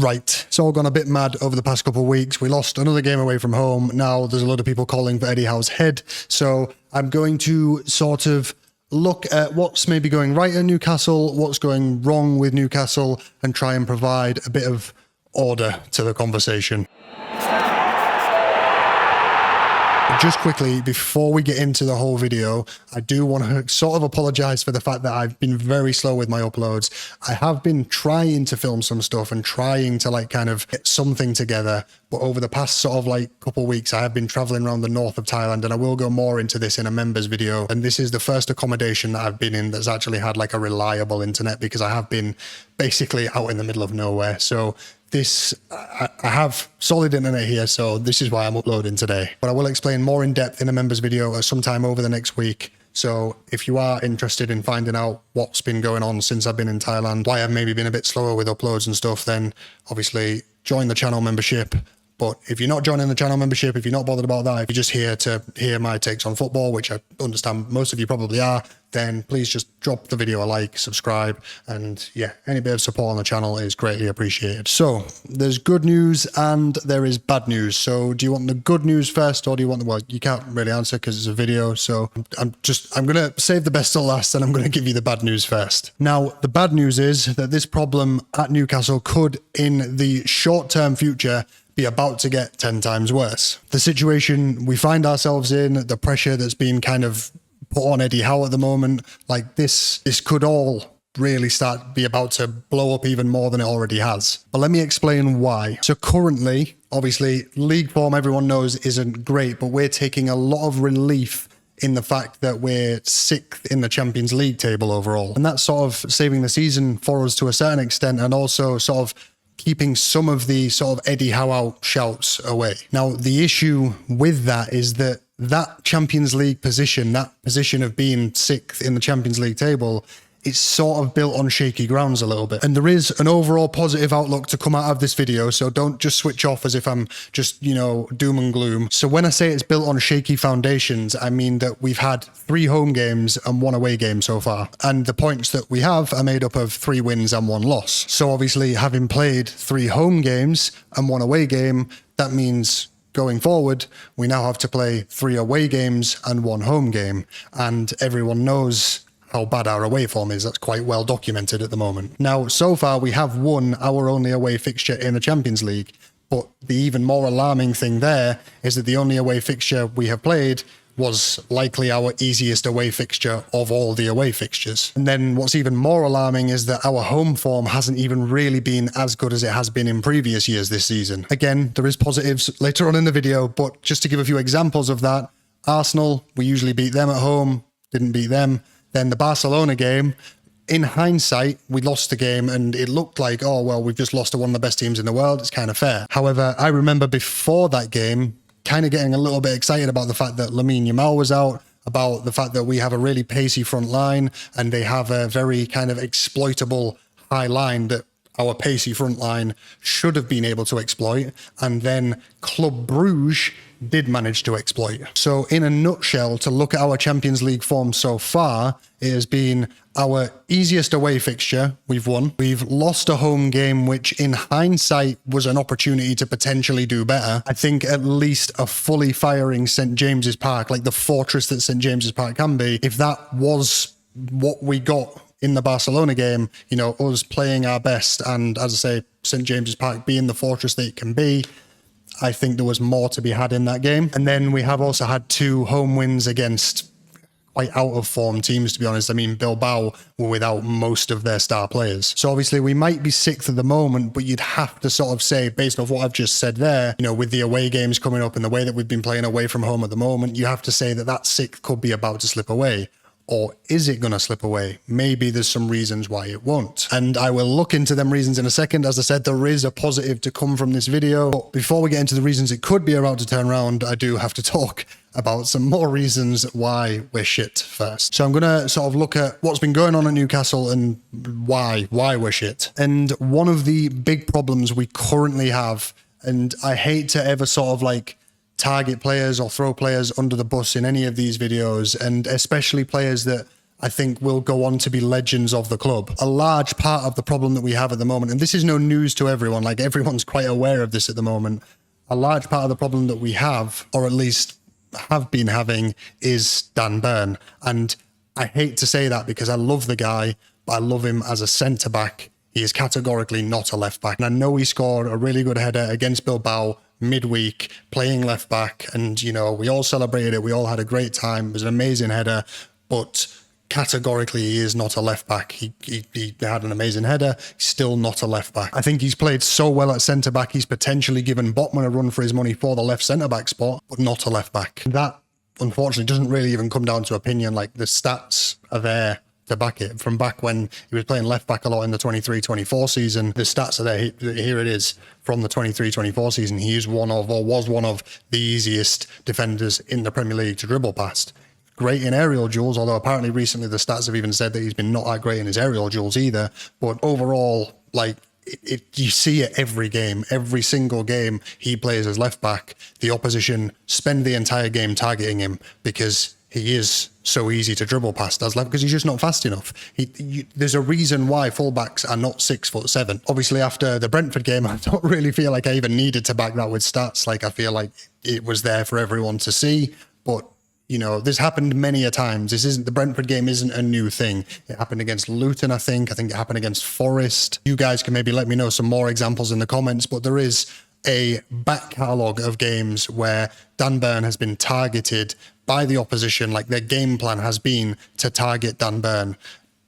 Right, it's all gone a bit mad over the past couple of weeks. We lost another game away from home. Now there's a lot of people calling for Eddie Howe's head. So I'm going to sort of look at what's maybe going right at Newcastle, what's going wrong with Newcastle, and try and provide a bit of order to the conversation. Just quickly, before we get into the whole video, I do want to sort of apologize for the fact that I've been very slow with my uploads. I have been trying to film some stuff and trying to like kind of get something together, but over the past sort of like couple of weeks, I have been traveling around the north of Thailand, and I will go more into this in a members video. And this is the first accommodation that I've been in that's actually had like a reliable internet, because I have been basically out in the middle of nowhere. So I have solid internet here, so this is why I'm uploading today. But I will explain more in depth in a members video sometime over the next week. So if you are interested in finding out what's been going on since I've been in Thailand, why I've maybe been a bit slower with uploads and stuff, then obviously join the channel membership. But if you're not joining the channel membership, if you're not bothered about that, if you're just here to hear my takes on football, which I understand most of you probably are, then please just drop the video a like, subscribe, and yeah, any bit of support on the channel is greatly appreciated. So there's good news and there is bad news. So do you want the good news first, or do you want the, well, you can't really answer because it's a video. So I'm going to save the best till last, and I'm going to give you the bad news first. Now, the bad news is that this problem at Newcastle could, in the short-term future, be about to get 10 times worse. The situation we find ourselves in, the pressure that's been kind of put on Eddie Howe at the moment, like this could all really be about to blow up even more than it already has. But let me explain why. So currently, obviously, league form, everyone knows, isn't great, but we're taking a lot of relief in the fact that we're 6th in the Champions League table overall. And that's sort of saving the season for us to a certain extent, and also sort of keeping some of the sort of Eddie Howe out shouts away. Now, the issue with that is that Champions League position, that position of being 6th in the Champions League table, it's sort of built on shaky grounds a little bit. And there is an overall positive outlook to come out of this video, so don't just switch off as if I'm just, you know, doom and gloom. So when I say it's built on shaky foundations, I mean that we've had 3 home games and 1 away game so far. And the points that we have are made up of 3 wins and 1 loss. So obviously, having played 3 home games and 1 away game, that means going forward, we now have to play 3 away games and 1 home game. And everyone knows how bad our away form is. That's quite well documented at the moment. Now, so far, we have won our only away fixture in the Champions League, but the even more alarming thing there is that the only away fixture we have played was likely our easiest away fixture of all the away fixtures. And then what's even more alarming is that our home form hasn't even really been as good as it has been in previous years this season. Again, there is positives later on in the video, but just to give a few examples of that, Arsenal, we usually beat them at home, didn't beat them. Then the Barcelona game, in hindsight, we lost the game and it looked like, oh, well, we've just lost to one of the best teams in the world. It's kind of fair. However, I remember before that game, kind of getting a little bit excited about the fact that Lamine Yamal was out, about the fact that we have a really pacey front line and they have a very kind of exploitable high line that our pacey front line should have been able to exploit. And then Club Brugge did manage to exploit. So in a nutshell, to look at our Champions League form so far, it has been our easiest away fixture. We've won. We've lost a home game, which in hindsight was an opportunity to potentially do better. I think at least a fully firing St. James's Park, like the fortress that St. James's Park can be, if that was what we got in the Barcelona game, you know, us playing our best and, as I say, St. James's Park being the fortress that it can be, I think there was more to be had in that game. And then we have also had 2 home wins against quite out of form teams, to be honest. I mean, Bilbao were without most of their star players. So obviously we might be 6th at the moment, but you'd have to sort of say, based off what I've just said there, you know, with the away games coming up and the way that we've been playing away from home at the moment, you have to say that 6th could be about to slip away. Or is it going to slip away? Maybe there's some reasons why it won't. And I will look into them reasons in a second. As I said, there is a positive to come from this video. But before we get into the reasons it could be about to turn around, I do have to talk about some more reasons why we're shit first. So I'm going to sort of look at what's been going on at Newcastle and why we're shit. And one of the big problems we currently have, and I hate to ever sort of like target players or throw players under the bus in any of these videos, and especially players that I think will go on to be legends of the club. A large part of the problem that we have at the moment, and this is no news to everyone, like everyone's quite aware of this at the moment, a large part of the problem that we have, or at least have been having, is Dan Burn. And I hate to say that because I love the guy, but I love him as a centre-back. He is categorically not a left-back. And I know he scored a really good header against Bilbao midweek, playing left-back, and, you know, we all celebrated it. We all had a great time. It was an amazing header, but categorically he is not a left-back. He had an amazing header, still not a left-back. I think he's played so well at centre-back, he's potentially given Botman a run for his money for the left centre-back spot, but not a left-back. That, unfortunately, doesn't really even come down to opinion. Like, the stats are there to back it. From back when he was playing left back a lot in the 23-24 season, the stats are there. Here it is from the 23-24 season. He is one of, or was one of, the easiest defenders in the Premier League to dribble past. Great in aerial duels, although apparently recently the stats have even said that he's been not that great in his aerial duels either. But overall, like, you see it every game, every single game he plays as left back, the opposition spend the entire game targeting him because he is so easy to dribble past as left, because he's just not fast enough. There's a reason why fullbacks are not 6'7". Obviously, after the Brentford game, I don't really feel like I even needed to back that with stats. Like, I feel like it was there for everyone to see. But, you know, this happened many a times. The Brentford game isn't a new thing. It happened against Luton, I think it happened against Forest. You guys can maybe let me know some more examples in the comments, but there is a back catalogue of games where Dan Burn has been targeted by the opposition. Like, their game plan has been to target Dan Burn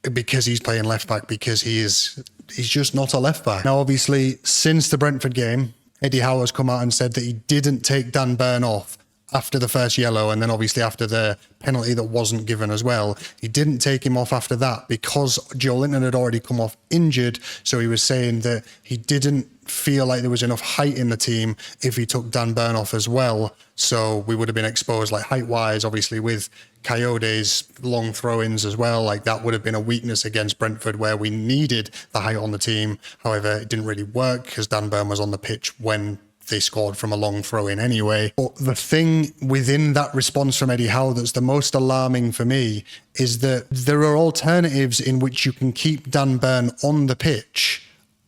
because he's playing left back, because he's just not a left back. Now, obviously, since the Brentford game, Eddie Howe has come out and said that he didn't take Dan Burn off after the first yellow, and then obviously after the penalty that wasn't given as well. He didn't take him off after that because Joe Linton had already come off injured. So he was saying that he didn't feel like there was enough height in the team if he took Dan Burn off as well. So we would have been exposed, like, height-wise, obviously with Coyote's long throw-ins as well. Like, that would have been a weakness against Brentford where we needed the height on the team. However, it didn't really work because Dan Burn was on the pitch when they scored from a long throw-in anyway. But the thing within that response from Eddie Howe that's the most alarming for me is that there are alternatives in which you can keep Dan Burn on the pitch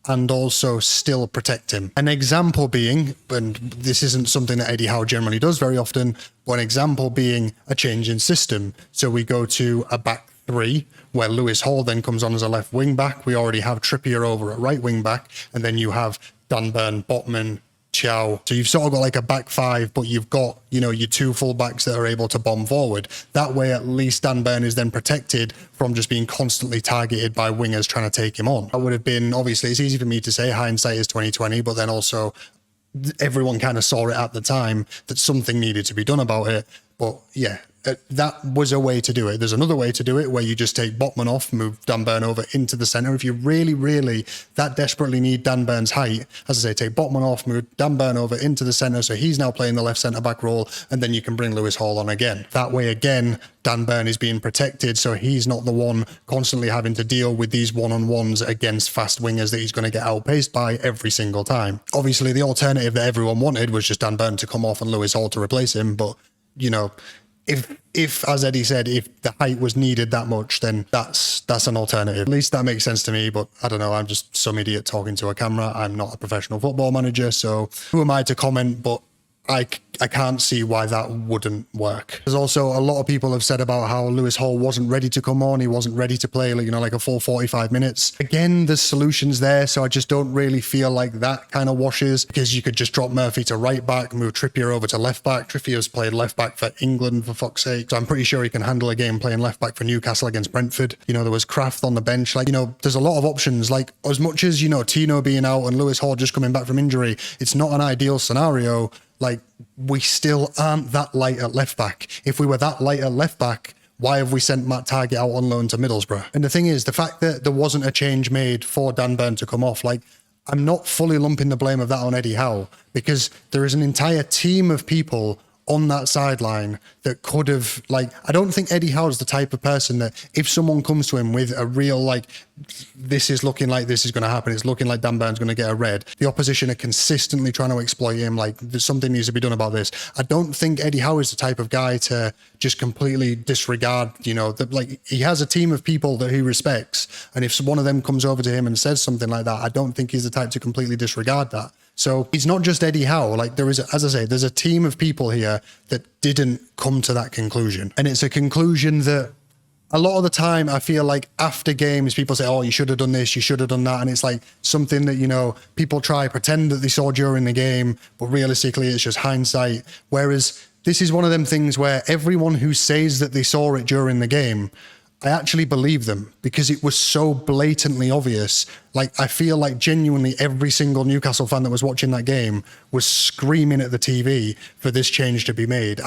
and also still protect him. An example being, and this isn't something that Eddie Howe generally does very often, but an example being a change in system. So we go to a back three, where Lewis Hall then comes on as a left wing back. We already have Trippier over at right wing back, and then you have Dan Burn, Botman, Chow. So you've sort of got like a back five, but you've got, you know, your two full backs that are able to bomb forward. That way, at least Dan Burn is then protected from just being constantly targeted by wingers trying to take him on. That would have been, obviously, it's easy for me to say, hindsight is 2020, but then also everyone kind of saw it at the time that something needed to be done about it. But yeah, that was a way to do it. There's another way to do it where you just take Botman off, move Dan Burn over into the centre. If you really, really that desperately need Dan Burn's height, as I say, take Botman off, move Dan Burn over into the centre, so he's now playing the left centre-back role, and then you can bring Lewis Hall on again. That way, again, Dan Burn is being protected, so he's not the one constantly having to deal with these one-on-ones against fast wingers that he's going to get outpaced by every single time. Obviously, the alternative that everyone wanted was just Dan Burn to come off and Lewis Hall to replace him, but, you know, if, as Eddie said, if the height was needed that much, then that's an alternative. At least that makes sense to me, but I don't know, I'm just some idiot talking to a camera. I'm not a professional football manager, so who am I to comment? But I can't see why that wouldn't work. There's also a lot of people have said about how Lewis Hall wasn't ready to come on. He wasn't ready to play, you know, like a full 45 minutes. Again, there's solutions there, so I just don't really feel like that kind of washes, because you could just drop Murphy to right back, move Trippier over to left back. Trippier's played left back for England, for fuck's sake. So I'm pretty sure he can handle a game playing left back for Newcastle against Brentford. You know, there was Kraft on the bench. Like, you know, there's a lot of options. Like, as much as, you know, Tino being out and Lewis Hall just coming back from injury, it's not an ideal scenario. Like, we still aren't that light at left back. If we were that light at left back, why have we sent Matt Targett out on loan to Middlesbrough? And the thing is, the fact that there wasn't a change made for Dan Burn to come off, like, I'm not fully lumping the blame of that on Eddie Howe, because there is an entire team of people on that sideline that could have, like, I don't think Eddie Howe's the type of person that if someone comes to him with a real, like, this is looking like this is going to happen, it's looking like Dan Burn's going to get a red, the opposition are consistently trying to exploit him, like, there's something needs to be done about this. I don't think Eddie Howe is the type of guy to just completely disregard, you know, that, like, he has a team of people that he respects, and if one of them comes over to him and says something like that, I don't think he's the type to completely disregard that. So it's not just Eddie Howe. Like, there is, as I say, there's a team of people here that didn't come to that conclusion. And it's a conclusion that a lot of the time I feel like after games, people say, oh, you should have done this, you should have done that. And it's like something that, you know, people try pretend that they saw during the game, but realistically it's just hindsight. Whereas this is one of them things where everyone who says that they saw it during the game, I actually believe them because it was so blatantly obvious. Like, I feel like genuinely every single Newcastle fan that was watching that game was screaming at the TV for this change to be made.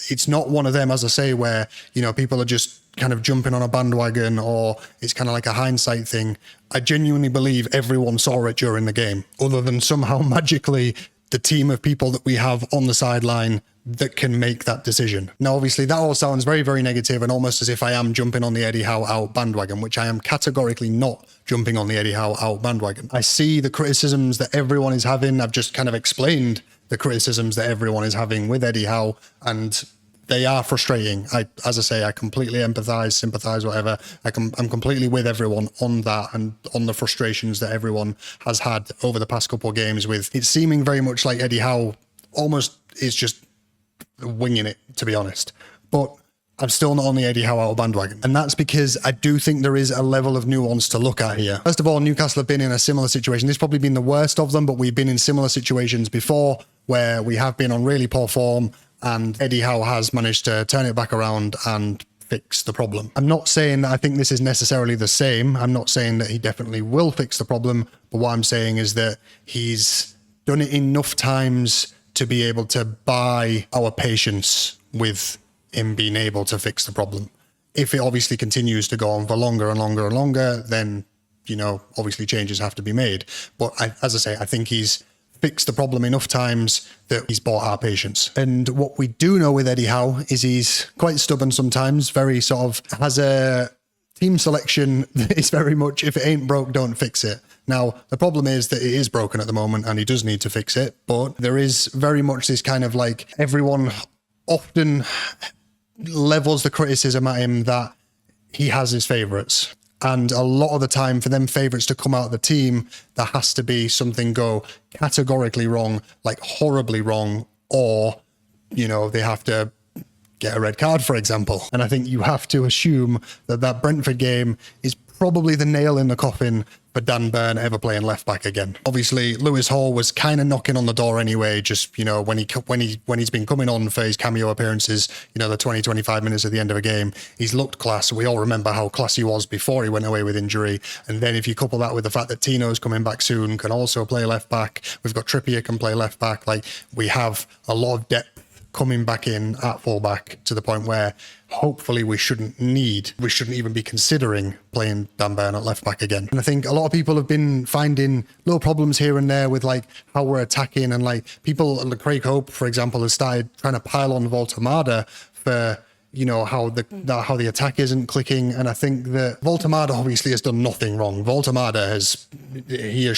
It's not one of them, as I say, where, you know, people are just kind of jumping on a bandwagon or it's kind of like a hindsight thing. I genuinely believe everyone saw it during the game, other than somehow magically the team of people that we have on the sideline that can make that decision. Now, obviously, that all sounds very, very negative and almost as if I am jumping on the Eddie Howe out bandwagon, which I am categorically not jumping on the Eddie Howe out bandwagon. I see the criticisms that everyone is having. I've just kind of explained the criticisms that everyone is having with Eddie Howe, and they are frustrating. As I say, I completely empathize, sympathize, whatever. I'm completely with everyone on that and on the frustrations that everyone has had over the past couple of games with it seeming very much like Eddie Howe almost is just winging it, to be honest. But I'm still not on the Eddie Howe out bandwagon. And that's because I do think there is a level of nuance to look at here. First of all, Newcastle have been in a similar situation. This has probably been the worst of them, but we've been in similar situations before where we have been on really poor form and Eddie Howe has managed to turn it back around and fix the problem. I'm not saying that I think this is necessarily the same. I'm not saying that he definitely will fix the problem, but what I'm saying is that he's done it enough times to be able to buy our patience with him being able to fix the problem. If it obviously continues to go on for longer and longer and longer, then, you know, obviously changes have to be made. But as I say, I think he's fixed the problem enough times that he's bought our patience. And what we do know with Eddie Howe is he's quite stubborn sometimes, very sort of has a team selection that is very much, if it ain't broke, don't fix it. Now, the problem is that it is broken at the moment and he does need to fix it, but there is very much this kind of like, everyone often levels the criticism at him that he has his favourites. And a lot of the time for them favourites to come out of the team, there has to be something go categorically wrong, like horribly wrong, or, you know, they have to get a red card, for example. And I think you have to assume that that Brentford game is probably the nail in the coffin for Dan Burn ever playing left back again. Obviously, Lewis Hall was kind of knocking on the door anyway, just, you know, when he's been coming on for his cameo appearances, you know, the 20-25 minutes at the end of a game, he's looked class. We all remember how class he was before he went away with injury. And then if you couple that with the fact that Tino's coming back soon, can also play left back, we've got Trippier can play left back, like, we have a lot of depth coming back in at fullback to the point where hopefully we shouldn't even be considering playing Dan Burn at left back again. And I think a lot of people have been finding little problems here and there with like how we're attacking, and like people, like Craig Hope, for example, has started trying to pile on Voltemada for, you know, how the attack isn't clicking. And I think that Voltemada obviously has done nothing wrong. Voltemada has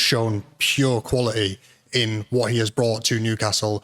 shown pure quality in what he has brought to Newcastle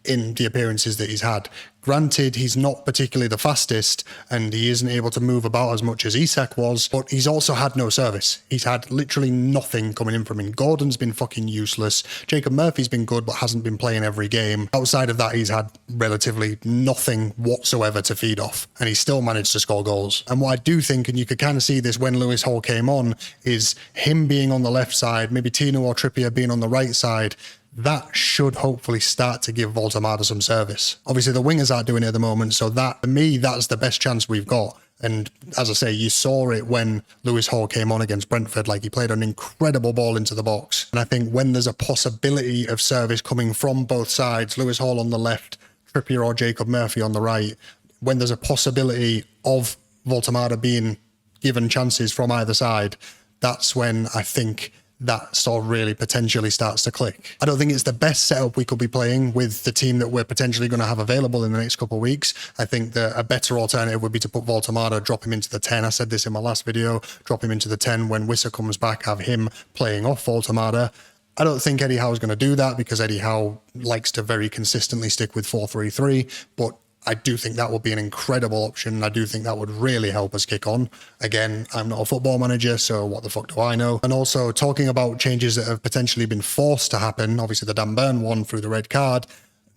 in the appearances that he's had. Granted, he's not particularly the fastest and he isn't able to move about as much as Isak was, but he's also had no service. He's had literally nothing coming in from him. Gordon's been fucking useless. Jacob Murphy's been good, but hasn't been playing every game. Outside of that, he's had relatively nothing whatsoever to feed off, and he's still managed to score goals. And what I do think, and you could kind of see this when Lewis Hall came on, is him being on the left side, maybe Tino or Trippier being on the right side. That should hopefully start to give Voltemada some service. Obviously, the wingers aren't doing it at the moment, so that, for me, that's the best chance we've got. And as I say, you saw it when Lewis Hall came on against Brentford. Like, he played an incredible ball into the box. And I think when there's a possibility of service coming from both sides, Lewis Hall on the left, Trippier or Jacob Murphy on the right, when there's a possibility of Voltemada being given chances from either side, that's when I think that sort of really potentially starts to click. I don't think it's the best setup we could be playing with the team that we're potentially going to have available in the next couple of weeks. I think that a better alternative would be to put Voltemada, drop him into the 10. I said this in my last video, drop him into the 10 when Wissa comes back, have him playing off Voltemada. I don't think Eddie Howe is going to do that because Eddie Howe likes to very consistently stick with 4-3-3, but I do think that would be an incredible option. I do think that would really help us kick on. Again, I'm not a football manager, so what the fuck do I know? And also talking about changes that have potentially been forced to happen, obviously the Dan Burn one through the red card,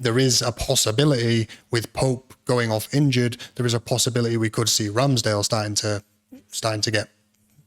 there is a possibility with Pope going off injured, there is a possibility we could see Ramsdale starting to get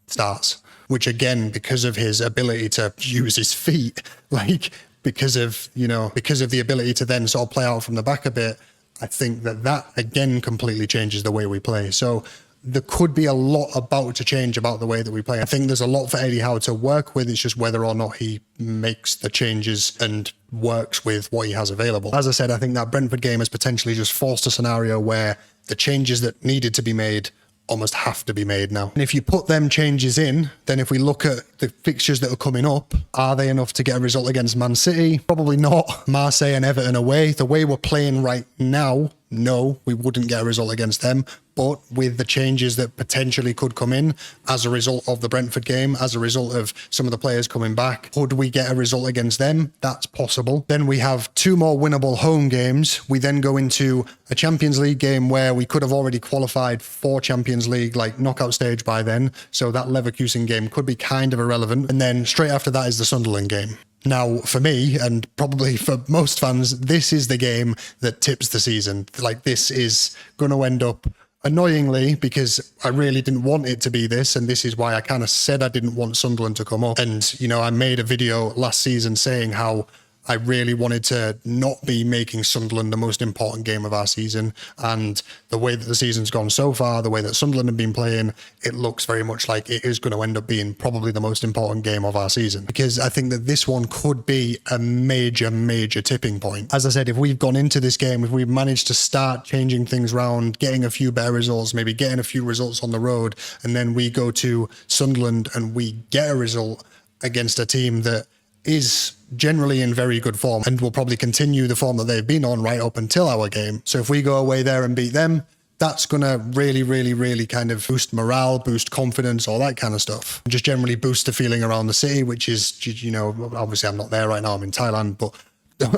starts, which again, because of his ability to use his feet, like because of the ability to then sort of play out from the back a bit, I think that again completely changes the way we play. So there could be a lot about to change about the way that we play. I think there's a lot for Eddie Howe to work with. It's just whether or not he makes the changes and works with what he has available. As I said, I think that Brentford game has potentially just forced a scenario where the changes that needed to be made almost have to be made now. And if you put them changes in, then if we look at the fixtures that are coming up, are they enough to get a result against Man City? Probably not. Marseille and Everton away. The way we're playing right now, no, we wouldn't get a result against them. But with the changes that potentially could come in as a result of the Brentford game, as a result of some of the players coming back, could we get a result against them? That's possible. Then we have 2 more winnable home games. We then go into a Champions League game where we could have already qualified for Champions League, like knockout stage by then. So that Leverkusen game could be kind of irrelevant. And then straight after that is the Sunderland game. Now, for me, and probably for most fans, this is the game that tips the season. Like, this is going to end up, annoyingly, because I really didn't want it to be this, and this is why I kind of said I didn't want Sunderland to come up. And, I made a video last season saying how I really wanted to not be making Sunderland the most important game of our season. And the way that the season's gone so far, the way that Sunderland have been playing, it looks very much like it is going to end up being probably the most important game of our season. Because I think that this one could be a major, major tipping point. As I said, if we've gone into this game, if we've managed to start changing things around, getting a few better results, maybe getting a few results on the road, and then we go to Sunderland and we get a result against a team that is generally in very good form and will probably continue the form that they've been on right up until our game. So if we go away there and beat them, that's going to really, really, really kind of boost morale, boost confidence, all that kind of stuff. Just generally boost the feeling around the city, which is, obviously I'm not there right now, I'm in Thailand, but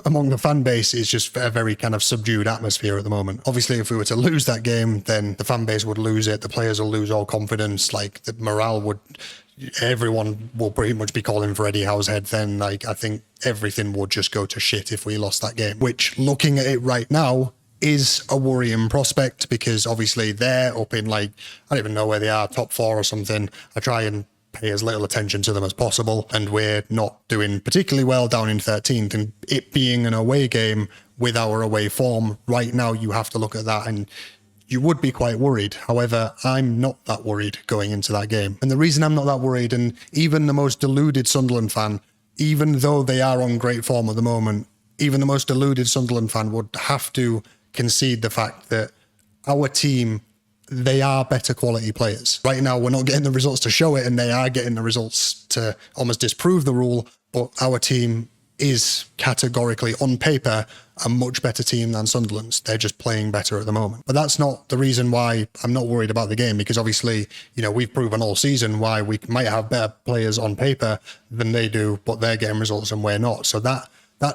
among the fan base is just a very kind of subdued atmosphere at the moment. Obviously, if we were to lose that game, then the fan base would lose it, the players will lose all confidence, like the morale would... Everyone will pretty much be calling for Eddie Howe's head then. Like, I think everything would just go to shit if we lost that game, which, looking at it right now, is a worrying prospect because obviously they're up in, like, I don't even know where they are, top 4 or something. I try and pay as little attention to them as possible, and we're not doing particularly well down in 13th, and it being an away game with our away form right now, you have to look at that and you would be quite worried. However, I'm not that worried going into that game. And the reason I'm not that worried, and even the most deluded Sunderland fan, even though they are on great form at the moment, even the most deluded Sunderland fan would have to concede the fact that our team, they are better quality players. Right now, we're not getting the results to show it, and they are getting the results to almost disprove the rule, but our team is categorically, on paper, a much better team than Sunderland's. They're just playing better at the moment. But that's not the reason why I'm not worried about the game, because obviously, we've proven all season why we might have better players on paper than they do, but they're getting results and we're not. So that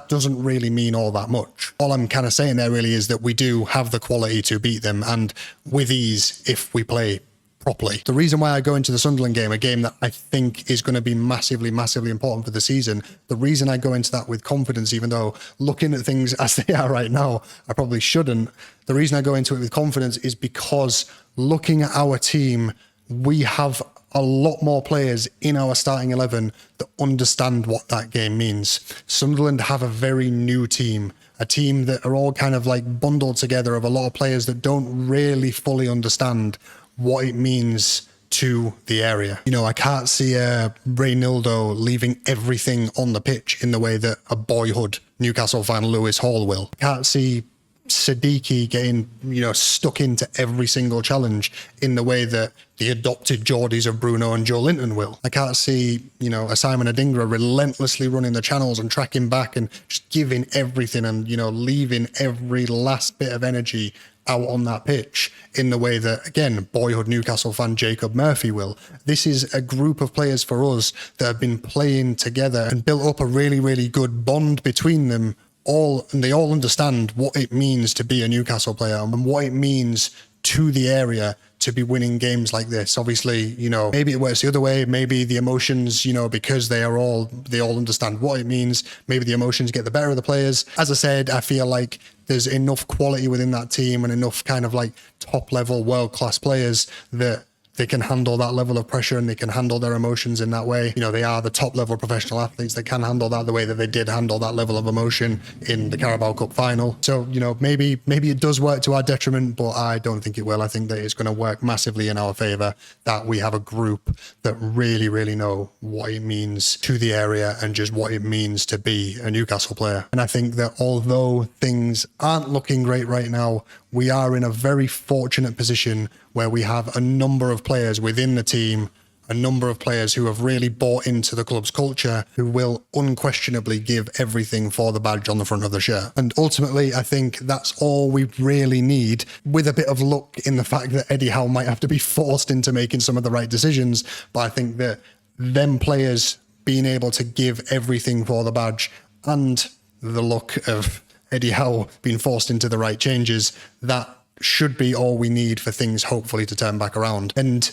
doesn't really mean all that much. All I'm kind of saying there really is that we do have the quality to beat them, and with ease if we play properly. The reason why I go into the Sunderland game, a game that I think is going to be massively, massively important for the season, the reason I go into that with confidence, even though looking at things as they are right now, I probably shouldn't, the reason I go into it with confidence is because looking at our team, we have a lot more players in our starting 11 that understand what that game means. Sunderland have a very new team, a team that are all kind of like bundled together of a lot of players that don't really fully understand what it means to the area. I can't see Reynildo leaving everything on the pitch in the way that a boyhood Newcastle fan Lewis Hall will. I can't see Siddiqui getting, stuck into every single challenge in the way that the adopted Geordies of Bruno and Joe Linton will. I can't see, a Simon Adingra relentlessly running the channels and tracking back and just giving everything and, leaving every last bit of energy out on that pitch in the way that, again, boyhood Newcastle fan Jacob Murphy will. This is a group of players for us that have been playing together and built up a really, really good bond between them and they all understand what it means to be a Newcastle player and what it means to the area to be winning games like this. Obviously, maybe it works the other way. Maybe the emotions, because they all understand what it means. Maybe the emotions get the better of the players. As I said, I feel like there's enough quality within that team and enough kind of like top level world-class players that they can handle that level of pressure and they can handle their emotions in that way. They are the top level professional athletes that can handle that the way that they did handle that level of emotion in the Carabao Cup final. So, maybe it does work to our detriment, but I don't think it will. I think that it's going to work massively in our favour that we have a group that really, really know what it means to the area and just what it means to be a Newcastle player. And I think that although things aren't looking great right now, we are in a very fortunate position where we have a number of players within the team, a number of players who have really bought into the club's culture, who will unquestionably give everything for the badge on the front of the shirt. And ultimately, I think that's all we really need, with a bit of luck in the fact that Eddie Howe might have to be forced into making some of the right decisions. But I think that them players being able to give everything for the badge and the luck of Eddie Howe being forced into the right changes, that should be all we need for things hopefully to turn back around. And,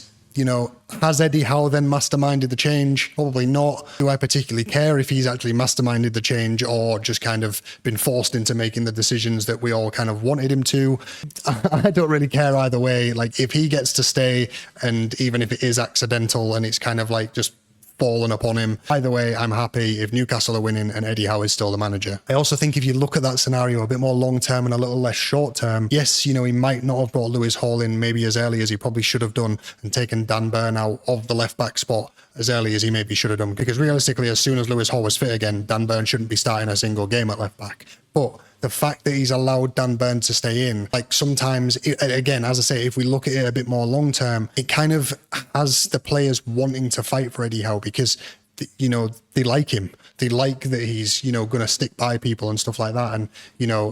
has Eddie Howe then masterminded the change? Probably not. Do I particularly care if he's actually masterminded the change or just kind of been forced into making the decisions that we all kind of wanted him to? I don't really care either way. Like, if he gets to stay, and even if it is accidental and it's kind of like just fallen upon him, either way, I'm happy if Newcastle are winning and Eddie Howe is still the manager. I also think if you look at that scenario a bit more long term and a little less short term, yes, he might not have brought Lewis Hall in maybe as early as he probably should have done and taken Dan Burn out of the left back spot as early as he maybe should have done, because realistically, as soon as Lewis Hall was fit again, Dan Burn shouldn't be starting a single game at left back. But the fact that he's allowed Dan Burn to stay in, like, sometimes, again, as I say, if we look at it a bit more long term, it kind of has the players wanting to fight for Eddie Howe because, they like him. They like that he's, going to stick by people and stuff like that. And,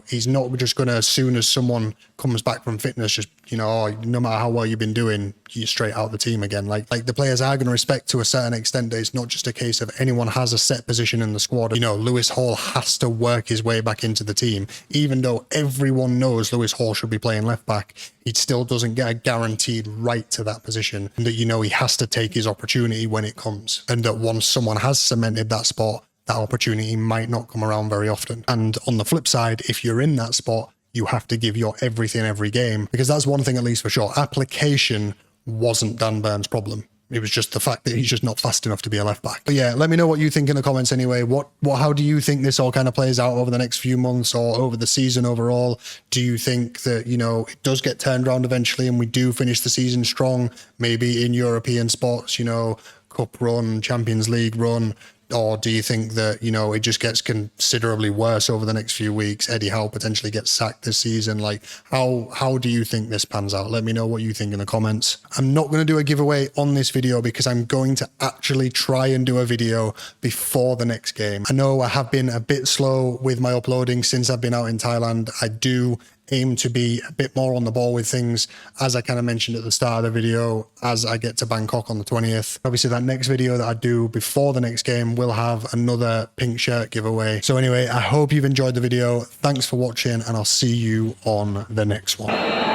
he's not just going to, as soon as someone comes back from fitness, just, no matter how well you've been doing, you're straight out the team again. Like the players are going to respect to a certain extent that it's not just a case of anyone has a set position in the squad. Lewis Hall has to work his way back into the team. Even though everyone knows Lewis Hall should be playing left back, he still doesn't get a guaranteed right to that position. And that, he has to take his opportunity when it comes. And that once someone has cemented that spot, that opportunity might not come around very often. And on the flip side, if you're in that spot, you have to give your everything every game, because that's one thing at least for sure. Application wasn't Dan Burn's problem. It was just the fact that he's just not fast enough to be a left back. But yeah, let me know what you think in the comments anyway. How do you think this all kind of plays out over the next few months or over the season overall? Do you think that, it does get turned around eventually and we do finish the season strong, maybe in European spots, Cup run, Champions League run? Or do you think that, it just gets considerably worse over the next few weeks? Eddie Howe potentially gets sacked this season. Like, how do you think this pans out? Let me know what you think in the comments. I'm not going to do a giveaway on this video because I'm going to actually try and do a video before the next game. I know I have been a bit slow with my uploading since I've been out in Thailand. I do aim to be a bit more on the ball with things, as I kind of mentioned at the start of the video, as I get to Bangkok on the 20th. Obviously, that next video that I do before the next game will have another pink shirt giveaway. So anyway, I hope you've enjoyed the video. Thanks for watching, and I'll see you on the next one.